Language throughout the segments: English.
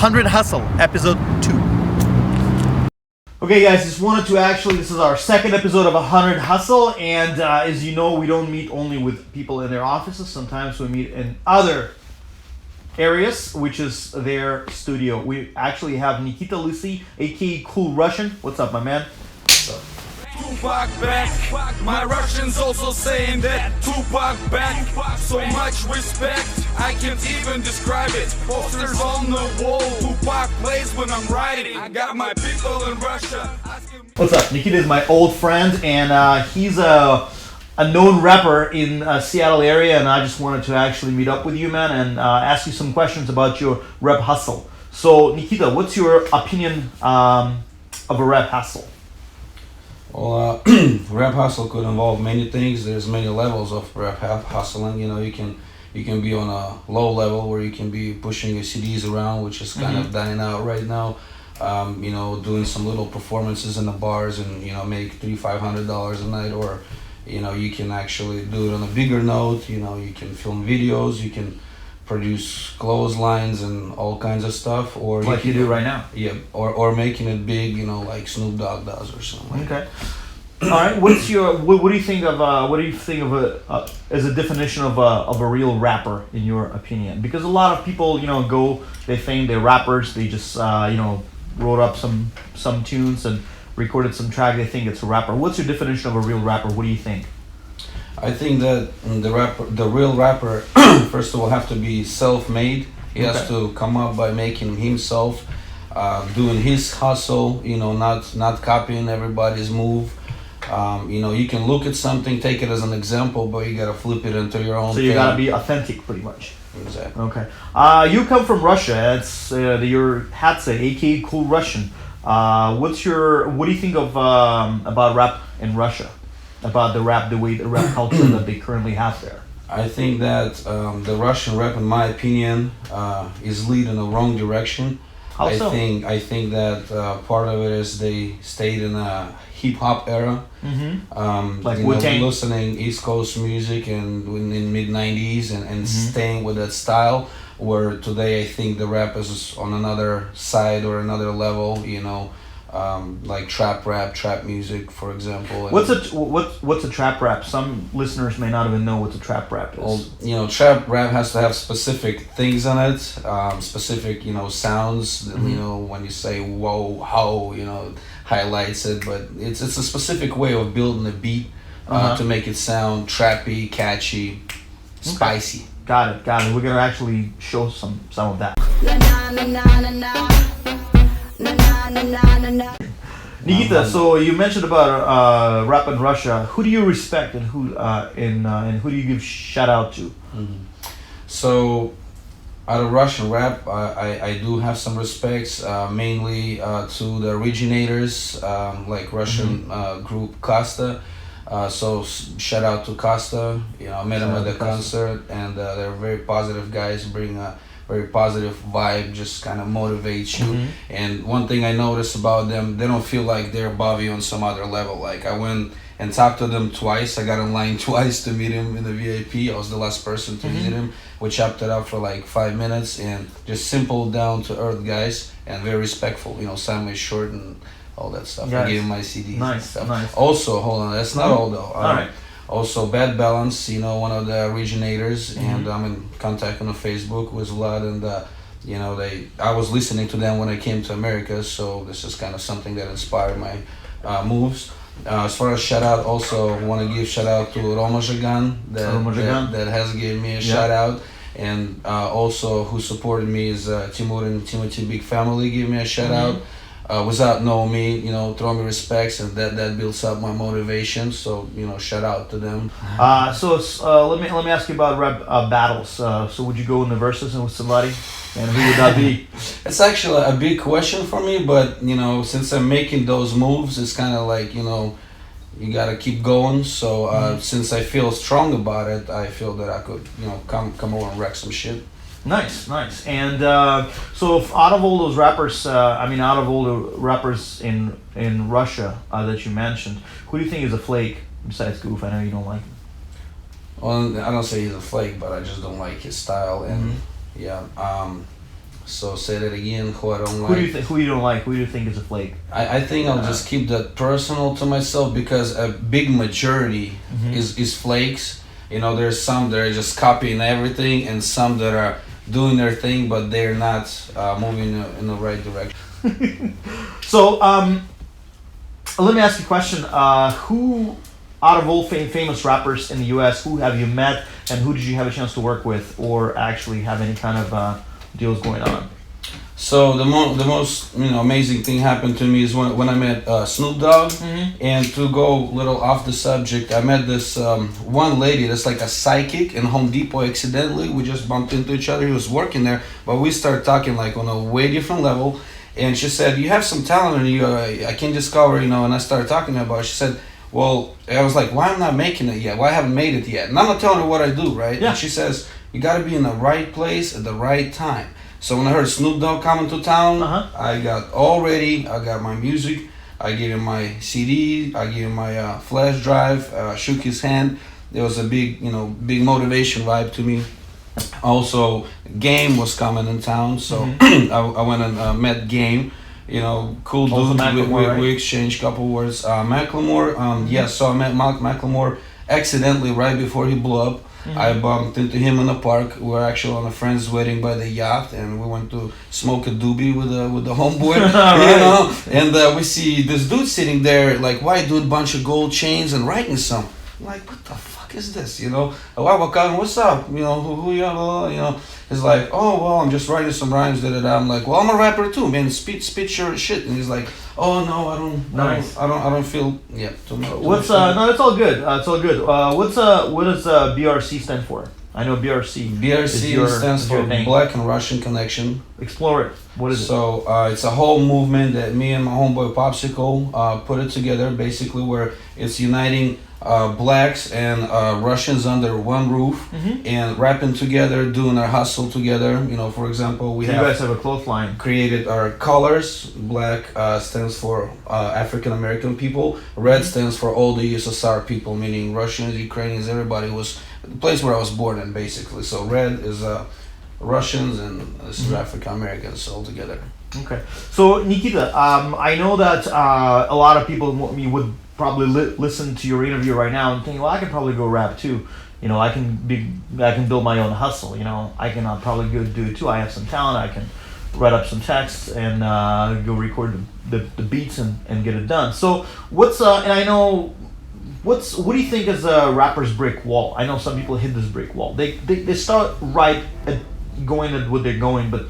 100 Hustle, episode 2. Okay guys, just wanted to this is our second episode of 100 Hustle, and as you know, we don't meet only with people in their offices. Sometimes we meet in other areas, which is their studio. We actually have Nikita Lisiy, aka Cool Russian. What's up, my man? Tupac back, my Russians also saying that Tupac back, so much respect, I can't even describe it, posters on the wall, Tupac plays when I'm writing, I got my people in Russia. What's up? Nikita is my old friend, and he's a known rapper in Seattle area, and I just wanted to actually meet up with you, man, and ask you some questions about your rap hustle. So Nikita, what's your opinion of a rap hustle? Well, rap hustle could involve many things. There's many levels of rap hustling. You know, you can be on a low level where you can be pushing your CDs around, which is kind of dying out right now. You know, doing some little performances in the bars and make $300-$500 a night, or you can actually do it on a bigger note. You know, you can film videos, you can produce clotheslines and all kinds of stuff, or like you do right now. Yeah, or making it big, like Snoop Dogg does or something. Okay. All right. What do you think of as a definition of a real rapper in your opinion? Because a lot of people they think they're rappers. They just wrote up some tunes and recorded some track. They think it's a rapper. What's your definition of a real rapper? What do you think? I think that the real rapper, first of all, have to be self-made. He has to come up by making himself, doing his hustle. Not copying everybody's move. You can look at something, take it as an example, but you gotta flip it into your own. So you gotta be authentic, pretty much. Exactly. Okay. You come from Russia. It's your hat's aka Cool Russian. What do you think of about rap in Russia? About the rap culture that they currently have there? I think that the Russian rap, in my opinion, is leading the wrong direction. How so? I think that part of it is they stayed in a hip hop era, like Wu-Tang, listening East Coast music and in mid '90s and staying with that style. Where today I think the rap is on another side or another level. Like trap music, for example. What's a trap rap? Some listeners may not even know what a trap rap is. Well, trap rap has to have specific things on it, specific sounds. When you say whoa, how, highlights it. But it's a specific way of building a beat to make it sound trappy, catchy, spicy. Got it. We're gonna actually show some of that. Nikita, so you mentioned about rap in Russia. Who do you respect and who do you give shout out to? So, out of Russian rap, I do have some respects, mainly to the originators, like Russian group Kasta. So shout out to Kasta. I met him at the concert, and they're very positive guys. Bring a very positive vibe, just kind of motivates you. And one thing I noticed about them, they don't feel like they're above you on some other level. Like I went and talked to them twice. I got in line twice to meet him in the VIP. I was the last person to meet him. We chopped it up for like 5 minutes, and just simple, down to earth guys, and very respectful. Signed my shirt and all that stuff. Yes. I gave him my CDs and stuff. Nice. Also, hold on, that's not all though. All right. Also, Bad Balance, one of the originators, and I'm in contact on Facebook with Vlad, and I was listening to them when I came to America, so this is kind of something that inspired my moves. As far as shout out, also want to give shout out to Roma Zhagan that has given me a shout out, and also who supported me is Timur and Timothy Big Family gave me a shout out. Without knowing me, throw me respects, and that builds up my motivation. So shout out to them. So let me ask you about rap battles. So would you go in the verses with somebody, and who would that be? It's actually a big question for me, but since I'm making those moves, it's kind of like you gotta keep going. So since I feel strong about it, I feel that I could come over and wreck some shit. Nice. And so out of all those rappers, out of all the rappers in Russia that you mentioned, who do you think is a flake besides Goof? I know you don't like him. Well, I don't say he's a flake, but I just don't like his style. And So say that again. Who I don't like. Who do you think? Who you don't like? Who do you think is a flake? I think I'll just keep that personal to myself because a big majority is flakes. You know, there's some that are just copying everything, and some that are doing their thing, but they're not moving in the right direction. So, let me ask you a question. Who, out of all famous rappers in the U.S., who have you met, and who did you have a chance to work with, or actually have any kind of deals going on? So the most amazing thing happened to me is when I met Snoop Dogg, and to go a little off the subject, I met this one lady that's like a psychic in Home Depot accidentally. We just bumped into each other. He was working there, but we started talking like on a way different level. And she said, "You have some talent in you. I can discover, And I started talking to her about it. She said, "Well," I was like, "Why am I not making it yet? Why I haven't made it yet?" And I'm not telling her what I do, right? Yeah. And she says, "You got to be in the right place at the right time." So when I heard Snoop Dogg coming to town, I got all ready. I got my music. I gave him my CD. I gave him my flash drive. Shook his hand. There was a big motivation vibe to me. Also, Game was coming in town, so I went and met Game. Cool dude. We exchanged a couple words. Macklemore, yes. So I met Macklemore accidentally right before he blew up. I bumped into him in the park. We were actually on a friend's wedding by the yacht, and we went to smoke a doobie with the homeboy, And we see this dude sitting there, like white dude, bunch of gold chains, and writing some. I'm like, what the fuck is this? What's up? Who you are? He's like, oh well, I'm just writing some rhymes. I'm like, well, I'm a rapper too, man. Spit your shit. And he's like, oh no, I don't. Nice. I don't feel. Yeah. What's no? It's all good. It's all good. What does BRC stand for? I know BRC. BRC stands for Black and Russian Connection. Explore it. What is it? So it's a whole movement that me and my homeboy Popsicle put it together. Basically, where it's uniting blacks and Russians under one roof and rapping together, doing our hustle together. For example, you guys have a clothesline. Created our colors. Black stands for African American people. Red stands for all the USSR people, meaning Russians, Ukrainians, everybody was the place where I was born in, basically. So red is Russians and this is African Americans all together. Okay. So Nikita, I know that a lot of people would probably listen to your interview right now and think, well, I could probably go rap too. I can build my own hustle. I can probably go do it too. I have some talent. I can write up some texts and go record the beats and get it done. So what do you think is a rapper's brick wall? I know some people hit this brick wall. They start right at going at what they're going, but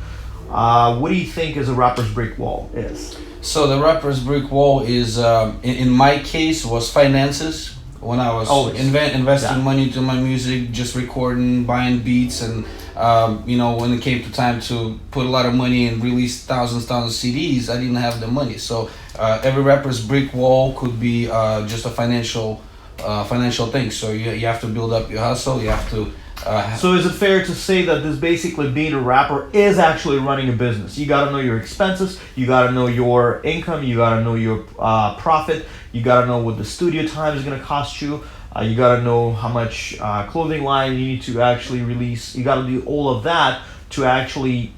what do you think is a rapper's brick wall is? So the rapper's brick wall is, in my case, was finances. When I was investing money into my music, just recording, buying beats, and when it came to time to put a lot of money and release thousands of CDs, I didn't have the money. So every rapper's brick wall could be just a financial thing. So you have to build up your hustle. You have to. So is it fair to say that this basically being a rapper is actually running a business? You got to know your expenses, you got to know your income, you got to know your profit, you got to know what the studio time is going to cost you, you got to know how much clothing line you need to actually release. You got to do all of that to actually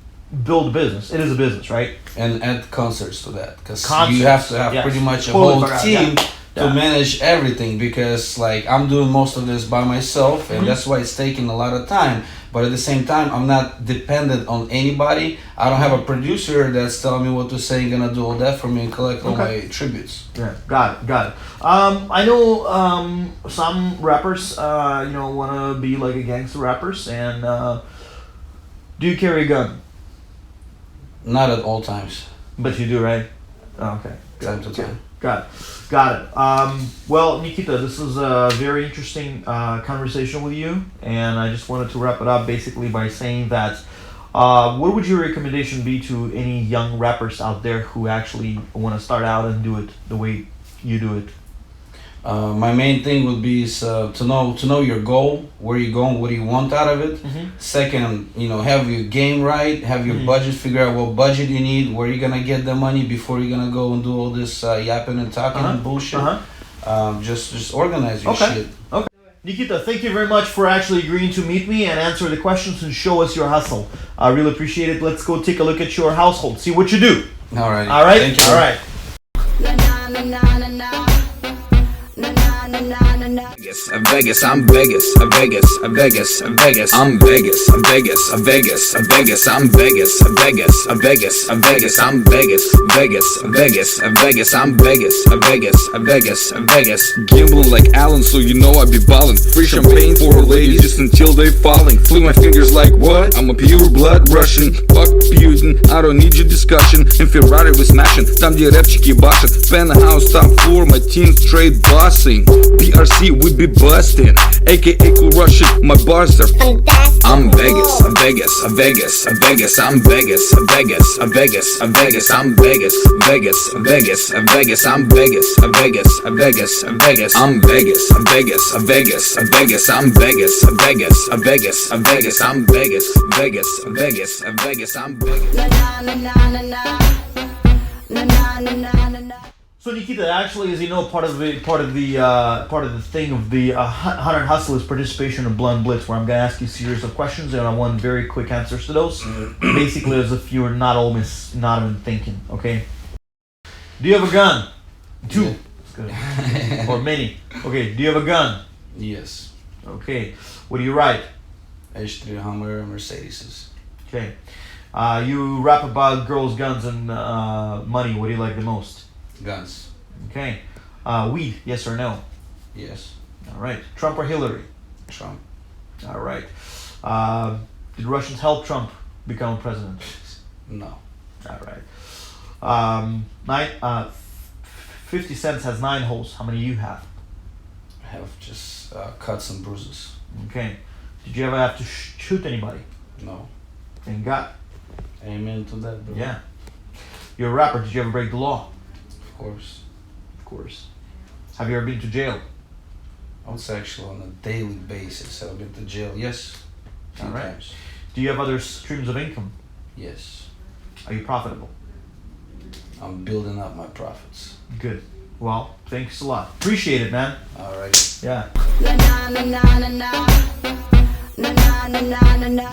build a business. It is a business, right? And add concerts to that, because you have to have pretty much a whole team. To manage everything, because I'm doing most of this by myself, and that's why it's taking a lot of time. But at the same time, I'm not dependent on anybody. I don't have a producer that's telling me what to say and gonna do all that for me and collect all my tributes. Yeah, got it. I know some rappers, want to be like a gangster rappers, and do you carry a gun? Not at all times. But you do, right? Oh, okay. Time to time. Got it. Well, Nikita, this is a very interesting conversation with you, and I just wanted to wrap it up basically by saying that what would your recommendation be to any young rappers out there who actually want to start out and do it the way you do it? My main thing would be to know your goal, where you're going, what do you want out of it. Second, have your game right, have your budget, figure out what budget you need, where you're gonna get the money before you're gonna go and do all this yapping and talking and bullshit. Just organize your shit. Okay. Nikita, thank you very much for actually agreeing to meet me and answer the questions and show us your hustle. I really appreciate it. Let's go take a look at your household, see what you do. All right. All right? Thank you. All right. Vegas, I'm Vegas, Vegas, Vegas, Vegas, I'm Vegas, Vegas, Vegas, Vegas, I'm Vegas, Vegas, Vegas, Vegas, I'm Vegas, Vegas, Vegas, Vegas, I'm Vegas, Vegas, Vegas, Vegas. Gambling like Allen, so you know I be ballin'. Free champagne for ladies just until they falling. Flick my fingers like what? I'm a pure blood Russian. Fuck Putin, I don't need your discussion. In Ferrari we smashing, там где рэпчики башат. Penthouse top floor, my team straight bossing. BRC we be busting, aka cool Russian, my bars are fantastic. I'm Vegas, Vegas, Vegas, Vegas, I'm Vegas, Vegas, Vegas, Vegas, I'm Vegas, Vegas, Vegas, Vegas, I'm Vegas, Vegas, Vegas, Vegas, I'm Vegas, Vegas, Vegas, Vegas, I'm Vegas, Vegas, Vegas, Vegas, I'm Vegas, Vegas, Vegas, Vegas, I'm Vegas. So Nikita, actually, as you know, part of the thing of the 100 Hustle is participation in Blunt Blitz, where I'm gonna ask you a series of questions and I want very quick answers to those. Basically, as if you're not even thinking. Okay. Do you have a gun? Two. Yeah. Or many. Okay. Do you have a gun? Yes. Okay. What do you ride? H3 Hummer Mercedes. Okay. You rap about girls, guns, and money. What do you like the most? Guns. Okay. Weed, yes or no? Yes. All right. Trump or Hillary? Trump. All right. Did Russians help Trump become president? No. All right. 50 cents has 9 holes. How many do you have? I have just cuts and bruises. Okay. Did you ever have to shoot anybody? No. Thank God. Amen to that, bro. Yeah. You're a rapper. Did you ever break the law? Of course. Of course. Have you ever been to jail? I would say actually on a daily basis I've been to jail. Yes. All right. Times. Do you have other streams of income? Yes. Are you profitable? I'm building up my profits. Good. Well, thanks a lot. Appreciate it, man. All right. Yeah.